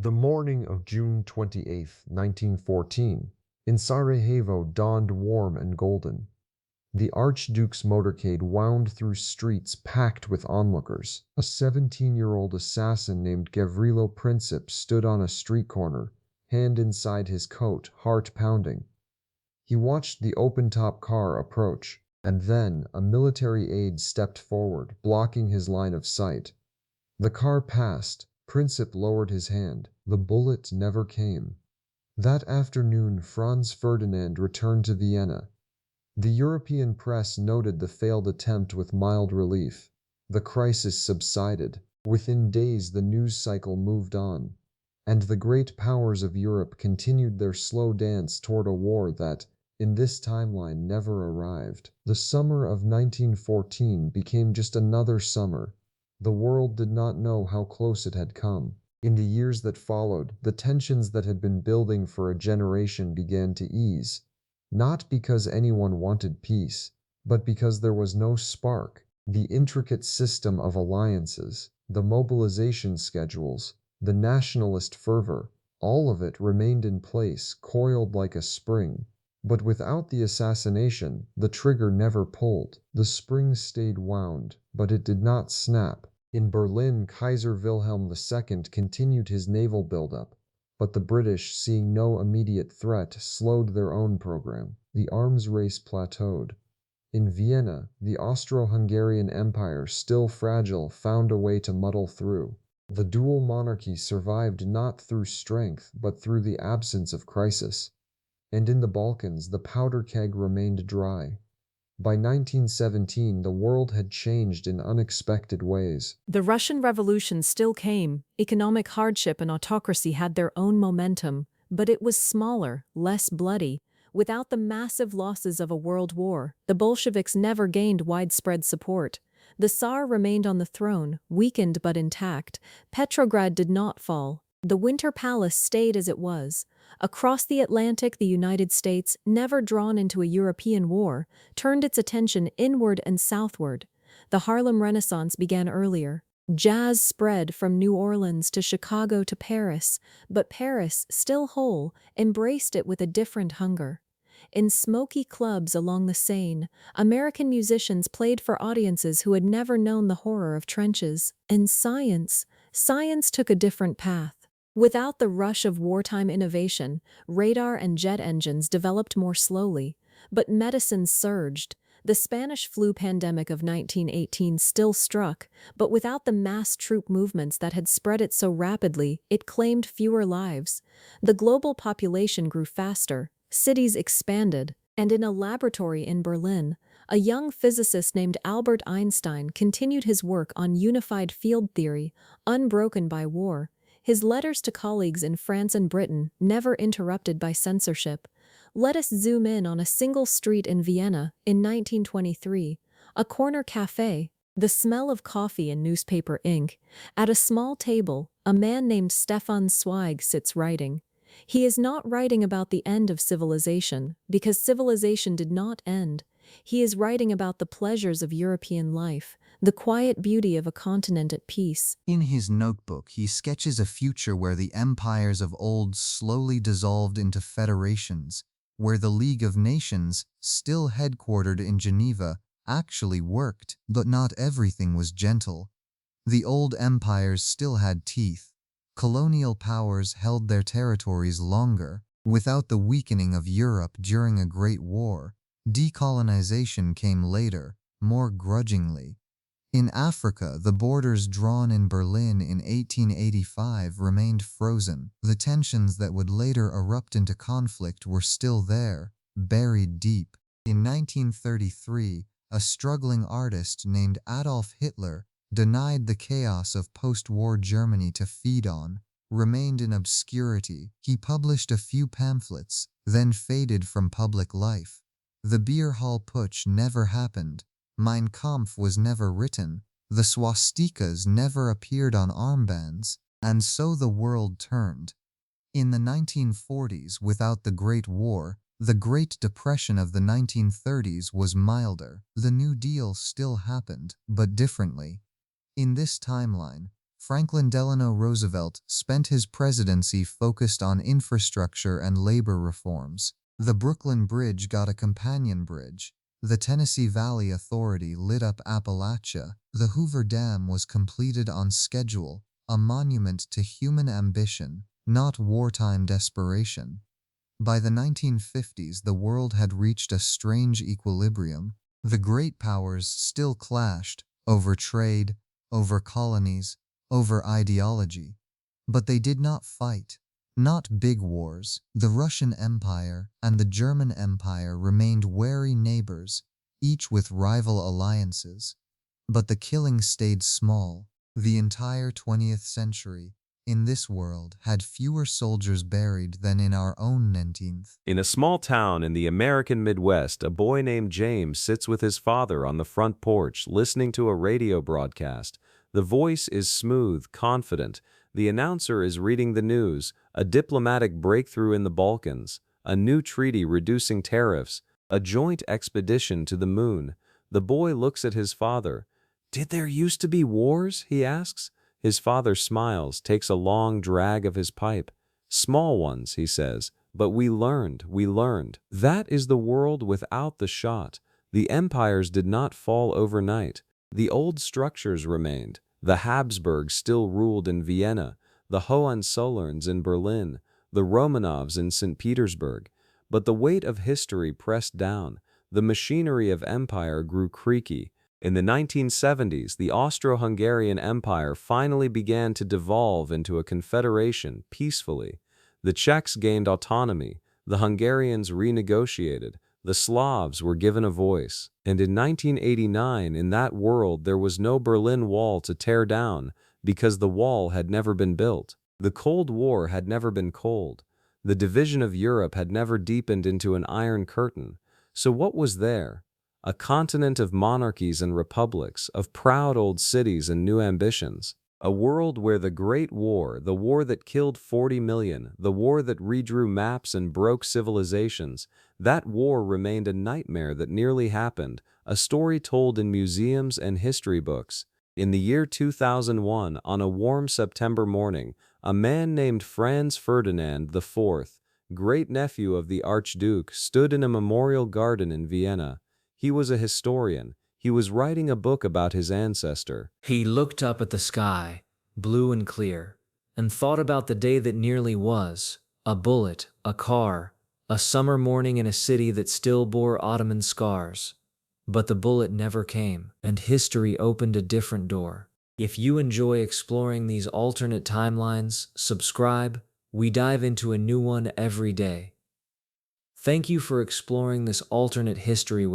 The morning of June 28, 1914, in Sarajevo dawned warm and golden. The Archduke's motorcade wound through streets packed with onlookers. A 17-year-old assassin named Gavrilo Princip stood on a street corner, hand inside his coat, heart pounding. He watched the open-top car approach, and then a military aide stepped forward, blocking his line of sight. The car passed. Princip lowered his hand. The bullet never came. That afternoon, Franz Ferdinand returned to Vienna. The European press noted the failed attempt with mild relief. The crisis subsided. Within days, the news cycle moved on, and the great powers of Europe continued their slow dance toward a war that, in this timeline, never arrived. The summer of 1914 became just another summer. The world did not know how close it had come. In the years that followed, the tensions that had been building for a generation began to ease. Not because anyone wanted peace, but because there was no spark. The intricate system of alliances, the mobilization schedules, the nationalist fervor, all of it remained in place, coiled like a spring. But without the assassination, the trigger never pulled. The spring stayed wound, but it did not snap. In Berlin, Kaiser Wilhelm II continued his naval buildup, but the British, seeing no immediate threat, slowed their own program. The arms race plateaued. In Vienna, the Austro-Hungarian Empire, still fragile, found a way to muddle through. The dual monarchy survived not through strength, but through the absence of crisis. And in the Balkans, the powder keg remained dry. By 1917, the world had changed in unexpected ways. The Russian Revolution still came. Economic hardship and autocracy had their own momentum, but it was smaller, less bloody. Without the massive losses of a world war, the Bolsheviks never gained widespread support. The Tsar remained on the throne, weakened but intact. Petrograd did not fall. The Winter Palace stayed as it was. Across the Atlantic, the United States, never drawn into a European war, turned its attention inward and southward. The Harlem Renaissance began earlier. Jazz spread from New Orleans to Chicago to Paris, but Paris, still whole, embraced it with a different hunger. In smoky clubs along the Seine, American musicians played for audiences who had never known the horror of trenches. And science took a different path. Without the rush of wartime innovation, radar and jet engines developed more slowly, but medicine surged. The Spanish flu pandemic of 1918 still struck, but without the mass troop movements that had spread it so rapidly, it claimed fewer lives. The global population grew faster, cities expanded, and in a laboratory in Berlin, a young physicist named Albert Einstein continued his work on unified field theory, unbroken by war. His letters to colleagues in France and Britain, never interrupted by censorship. Let us zoom in on a single street in Vienna in 1923, a corner cafe, the smell of coffee and newspaper ink. At a small table, a man named Stefan Zweig sits writing. He is not writing about the end of civilization, because civilization did not end. He is writing about the pleasures of European life, the quiet beauty of a continent at peace. In his notebook, he sketches a future where the empires of old slowly dissolved into federations, where the League of Nations, still headquartered in Geneva, actually worked, but not everything was gentle. The old empires still had teeth. Colonial powers held their territories longer. Without the weakening of Europe during a Great War, decolonization came later, more grudgingly. In Africa, the borders drawn in Berlin in 1885 remained frozen. The tensions that would later erupt into conflict were still there, buried deep. In 1933, a struggling artist named Adolf Hitler, denied the chaos of post-war Germany to feed on, remained in obscurity. He published a few pamphlets, then faded from public life. The beer hall putsch never happened. Mein Kampf was never written. The swastikas never appeared on armbands. And so the world turned. In the 1940s, without the Great War, the Great Depression of the 1930s was milder. The New Deal still happened, but differently. In this timeline, Franklin Delano Roosevelt spent his presidency focused on infrastructure and labor reforms. The Brooklyn Bridge got a companion bridge. The Tennessee Valley Authority lit up Appalachia. The Hoover Dam was completed on schedule, a monument to human ambition, not wartime desperation. By the 1950s, the world had reached a strange equilibrium. The great powers still clashed over trade, over colonies, over ideology. But they did not fight. Not big wars. The Russian Empire and the German Empire remained wary neighbors, each with rival alliances. But the killing stayed small. The entire 20th century, in this world, had fewer soldiers buried than in our own 19th. In a small town in the American Midwest, a boy named James sits with his father on the front porch, listening to a radio broadcast. The voice is smooth, confident. The announcer is reading the news, a diplomatic breakthrough in the Balkans, a new treaty reducing tariffs, a joint expedition to the moon. The boy looks at his father. "Did there used to be wars?" he asks. His father smiles, takes a long drag of his pipe. "Small ones," he says, "but we learned. That is the world without the shot. The empires did not fall overnight. The old structures remained. The Habsburgs still ruled in Vienna, the Hohenzollerns in Berlin, the Romanovs in St. Petersburg. But the weight of history pressed down. The machinery of empire grew creaky. In the 1970s, the Austro-Hungarian Empire finally began to devolve into a confederation peacefully. The Czechs gained autonomy, the Hungarians renegotiated, the Slavs were given a voice. And in 1989, in that world, there was no Berlin Wall to tear down because the wall had never been built. The Cold War had never been cold. The division of Europe had never deepened into an iron curtain. So what was there? A continent of monarchies and republics, of proud old cities and new ambitions. A world where the Great War, the war that killed 40 million, the war that redrew maps and broke civilizations, that war remained a nightmare that nearly happened, a story told in museums and history books. In the year 2001, on a warm September morning, a man named Franz Ferdinand IV, great-nephew of the Archduke, stood in a memorial garden in Vienna. He was a historian. He was writing a book about his ancestor. He looked up at the sky, blue and clear, and thought about the day that nearly was, a bullet, a car, a summer morning in a city that still bore Ottoman scars. But the bullet never came, and history opened a different door. If you enjoy exploring these alternate timelines, subscribe. We dive into a new one every day. Thank you for exploring this alternate history.